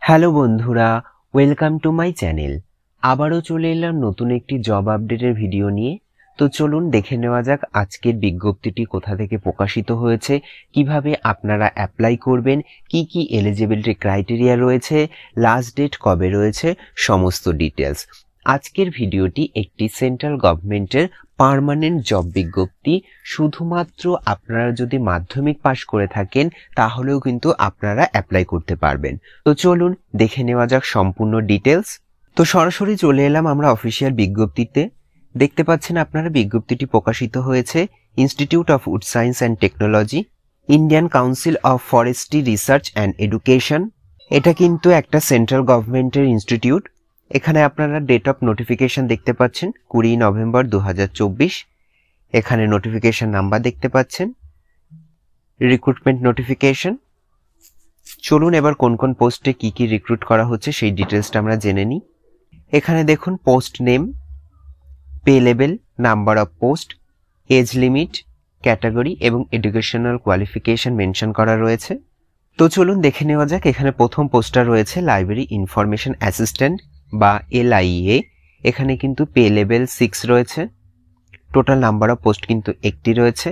Hello বন্ধুরা, welcome to my channel. আবারও চলে এলাম নতুন একটি জব আপডেটের ভিডিও নিয়ে। তো চলুন দেখে নেওয়া যাক আজকের বিজ্ঞপ্তিটি কোথা থেকে প্রকাশিত হয়েছে, কিভাবে আপনারা অ্যাপ্লাই করবেন, কি কি এলিজিবিলিটি ক্রাইটেরিয়া রয়েছে, লাস্ট ডেট কবে রয়েছে, সমস্ত ডিটেলস। আজকের ভিডিওটি একটি সেন্ট্রাল গভর্নমেন্টের পার্মানেন্ট জব বিজ্ঞপ্তি। শুধুমাত্র আপনারা যদি মাধ্যমিক পাশ করে থাকেন তাহলেও কিন্তু আপনারা অ্যাপ্লাই করতে পারবেন। তো চলুন দেখে নেওয়া যাক সম্পূর্ণ ডিটেলস। তো সরাসরি চলে এলাম আমরা অফিসিয়াল বিজ্ঞপ্তিতে। দেখতে পাচ্ছেন আপনারা বিজ্ঞপ্তিটি প্রকাশিত হয়েছে institute of wood science and technology, Indian council of forestry research and education. এটা কিন্তু একটা সেন্ট্রাল গভর্নমেন্টের ইনস্টিটিউট। এখানে আপনারা ডেট অফ নোটিফিকেশন দেখতে পাচ্ছেন 20 নভেম্বর 2024। এখানে নোটিফিকেশন নাম্বার দেখতে পাচ্ছেন, রিক্রুটমেন্ট নোটিফিকেশন। চলুন এবার কোন কোন পোস্টে কি কি রিক্রুট করা হচ্ছে সেই ডিটেলসটা আমরা জেনে নিই। এখানে দেখুন post name, pay level, number of post, age limit, category এবং এডুকেশনাল কোয়ালিফিকেশন মেনশন করা রয়েছে। তো চলুন দেখে নেওয়া যাক। এখানে প্রথম পোস্টটা রয়েছে লাইব্রেরি ইনফরমেশন অ্যাসিস্ট্যান্ট বা LIA। এখানে কিন্তু পে লেভেল 6 রয়েছে, টোটাল নাম্বার অফ পোস্ট কিন্তু 1টি রয়েছে।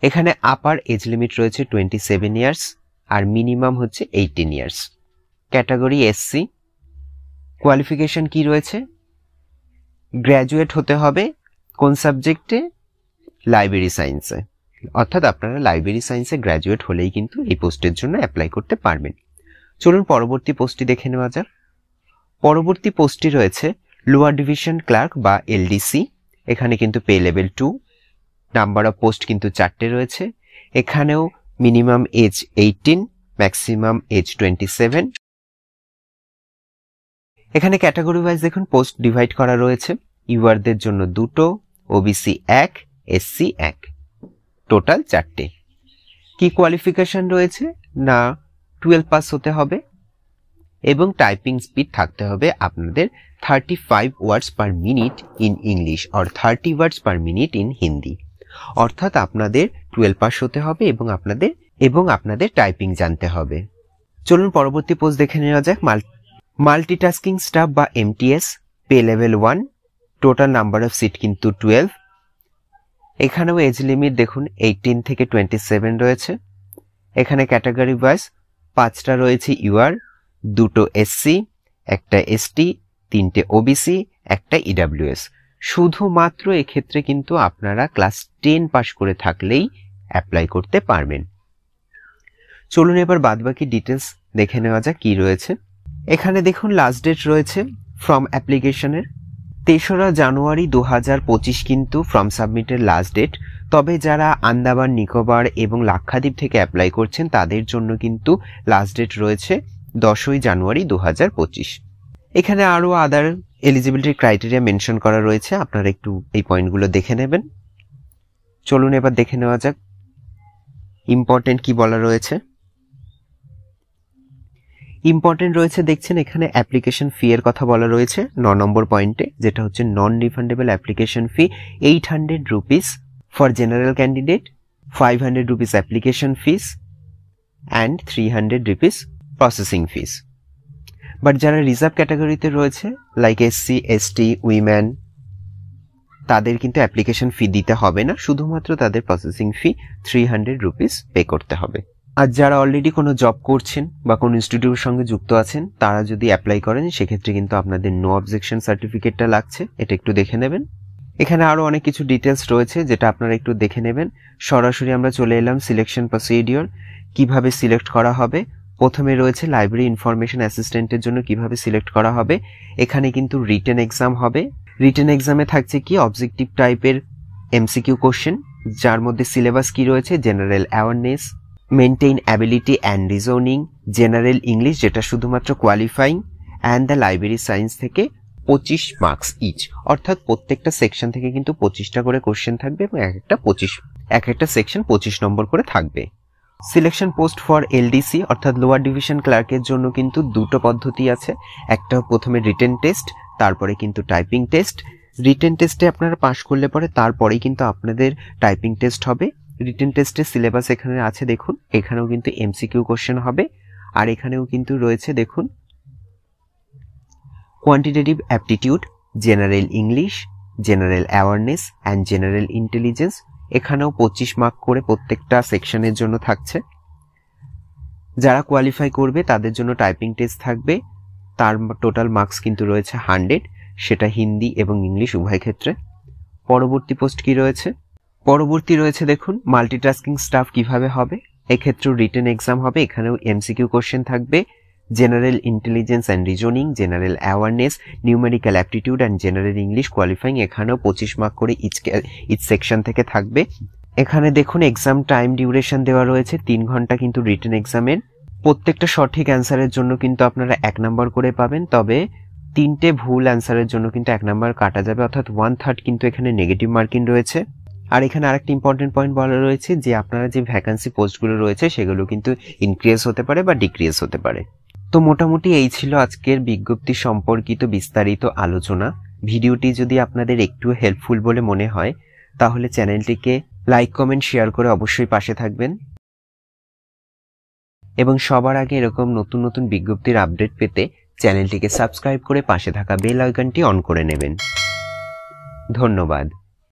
এখানে আপার এজ লিমিট রয়েছে 27 ইয়ার্স আর মিনিমাম হচ্ছে 18 ইয়ার্স। Category SC। কোয়ালিফিকেশন কি রয়েছে? গ্র্যাজুয়েট হতে হবে কোন সাবজেক্টে? লাইব্রেরি সায়েন্সে। অর্থাৎ আপনারা লাইব্রেরি সায়েন্সে গ্র্যাজুয়েট হলেই কিন্তু এই পোস্টের জন্য অ্যাপ্লাই করতে পারবেন। চলুন পরবর্তী পোস্টটি দেখে নেওয়া যাক। পরবর্তী পোস্টটি রয়েছে লোয়ার ডিভিশন ক্লার্ক বা LDC। এখানে কিন্তু pay level 2, number of post কিন্তু 4টে রয়েছে। এখানেও মিনিমাম এজ 18, ম্যাক্সিমাম এজ 27। এখানে ক্যাটাগরি ওয়াইজ দেখুন পোস্ট ডিভাইড করা রয়েছে। ইউআরদের জন্য 2টো, OBC 1, SC 1, টোটাল 4টে। কি কোয়ালিফিকেশন রয়েছে? না 12 পাস হতে হবে এবং টাইপিং স্পিড থাকতে হবে আপনাদের 35 words per minute in English আর 30 words per minute in Hindi. অর্থাৎ আপনাদের 12 পাস হতে হবে এবং আপনাদের টাইপিং জানতে হবে। চলুন পরবর্তী পোস্ট দেখে নেওয়া যাক। মাল্টিটাস্কিং স্টাফ বা MTS, pay level 1, total number of seat কিন্তু 12। এখানেও এজ লিমিট দেখুন 18 থেকে 27 রয়েছে। এখানে ক্যাটাগরি ওয়াইজ 5টা রয়েছে UR, 2টো SC, 1টা ST, 3টে OBC, 1টা EWS। শুধুমাত্র এক্ষেত্রে কিন্তু আপনারা ক্লাস 10 পাস করে থাকলেই অ্যাপ্লাই করতে পারবেন। চলুন এবার বাদবাকি ডিটেলস দেখে নেওয়া যাক কি রয়েছে। এখানে দেখুন লাস্ট ডেট রয়েছে ফর্ম অ্যাপ্লিকেশনের 3রা জানুয়ারি 2025 কিন্তু ফর্ম সাবমিটের লাস্ট ডেট। তবে যারা আন্দামান নিকোবর এবং লাক্ষাদ্বীপ থেকে অ্যাপ্লাই করছেন তাদের জন্য কিন্তু লাস্ট ডেট রয়েছে 10ই জানুয়ারি 2025। এখানে আরও আদার এলিজিবিলিটি ক্রাইটেরিয়া মেনশন করা রয়েছে, আপনারা একটু এই পয়েন্টগুলো দেখে নেবেন। চলুন এবার দেখে নেওয়া যাক ইম্পর্টেন্ট কি বলা রয়েছে। ইম্পর্টেন্ট রয়েছে দেখছেন এখানে অ্যাপ্লিকেশন ফি এর কথা বলা রয়েছে 9 নম্বর পয়েন্টে, যেটা হচ্ছে non refundable application fee 800 rupees for general candidate, 500 rupees application fees and 300 rupees processing fees. But যারা রিজার্ভ ক্যাটাগরিতে রয়েছে লাইক SC, ST, উইমেন, তাদের কিন্তু অ্যাপ্লিকেশন ফি দিতে হবে না, শুধুমাত্র তাদের প্রসেসিং ফি 300 রুপিস পে করতে হবে। আর যারা অলরেডি কোনো জব করছেন বা কোনো ইনস্টিটিউটের সঙ্গে যুক্ত আছেন তারা যদি অ্যাপ্লাই করেন সেক্ষেত্রে কিন্তু আপনাদের নো অবজেকশন সার্টিফিকেটটা লাগছে, এটা একটু দেখে নেবেন। এখানে আরও অনেক কিছু ডিটেলস রয়েছে যেটা আপনারা একটু দেখে নেবেন। সরাসরি আমরা চলে এলাম সিলেকশন প্রসিডিওর, কিভাবে সিলেক্ট করা হবে। প্রথমে রয়েছে লাইব্রেরি ইনফরমেশন অ্যাসিস্ট্যান্টের জন্য কিভাবে সিলেক্ট করা হবে। এখানে কিন্তু রিটেন এক্সাম হবে। রিটেন এক্সামে থাকছে কি অবজেক্টিভ টাইপের MCQ কোশ্চেন, যার মধ্যে সিলেবাস কি রয়েছে general awareness, maintain ability and reasoning, general English যেটা শুধুমাত্র qualifying, and the library science থেকে 25 মার্কস ইচ। অর্থাৎ প্রত্যেকটা সেকশন থেকে কিন্তু 25টা করে কোশ্চেন থাকবে এবং এক একটা সেকশন 25 নম্বর করে থাকবে। সিলেকশন পোস্ট ফর LDC অর্থাৎ লোয়ার ডিভিশন ক্লার্কের জন্য কিন্তু 2টো পদ্ধতি আছে। একটা প্রথমে রিটেন টেস্ট, তারপরে কিন্তু টাইপিং টেস্ট। রিটেন টেস্টে আপনারা পাস করলে পরে তারপরেই কিন্তু আপনাদের টাইপিং টেস্ট হবে। রিটেন টেস্টের সিলেবাস এখানে আছে দেখুন, এখানেও কিন্তু MCQ কোশ্চেন হবে আর এখানেও কিন্তু রয়েছে দেখুন quantitative aptitude, general English, general awareness and general intelligence. এখানেও 25 মার্ক করে প্রত্যেকটা সেকশনের জন্য থাকছে। যারা কোয়ালিফাই করবে তাদের জন্য টাইপিং টেস্ট থাকবে, তার টোটাল মার্কস কিন্তু রয়েছে 100, সেটা হিন্দি এবং ইংলিশ উভয় ক্ষেত্রে। পরবর্তী পোস্ট কি রয়েছে? পরবর্তী রয়েছে দেখুন মাল্টিটাস্কিং স্টাফ কিভাবে হবে, এক্ষেত্রেও রিটেন এক্সাম হবে, এখানেও এমসিকিউ কোশ্চেন থাকবে। General intelligence and reasoning, general awareness, numerical aptitude and general English qualifying, এখানেও 25 মার্ক করে ইচ সেকশন থেকে থাকবে। এখানে দেখুন এক্সাম টাইম ডিউরেশন দেওয়া রয়েছে 3 ঘন্টা কিন্তু রিটেন এক্সামের। প্রত্যেকটা সঠিক অ্যান্সারের জন্য কিন্তু আপনারা 1 নাম্বার করে পাবেন, তবে 3টে ভুল অ্যান্সারের জন্য কিন্তু 1 নাম্বার কাটা যাবে, অর্থাৎ 1/3 কিন্তু এখানে নেগেটিভ মার্কিং রয়েছে। আর এখানে আরেকটা ইম্পর্টেন্ট পয়েন্ট বলা রয়েছে যে আপনারা যে ভ্যাকান্সি পোস্টগুলো রয়েছে সেগুলো কিন্তু ইনক্রিজ হতে পারে বা ডিক্রিজ হতে পারে। তো মোটামুটি এই ছিল আজকের বিজ্ঞপ্তি সম্পর্কিত বিস্তারিত আলোচনা। ভিডিওটি যদি আপনাদের একটু হেল্পফুল বলে মনে হয় তাহলে চ্যানেলটিকে লাইক, কমেন্ট, শেয়ার করে অবশ্যই পাশে থাকবেন এবং সবার আগে এরকম নতুন নতুন বিজ্ঞপ্তির আপডেট পেতে চ্যানেলটিকে সাবস্ক্রাইব করে পাশে থাকা বেল আইকনটি অন করে নেবেন। ধন্যবাদ।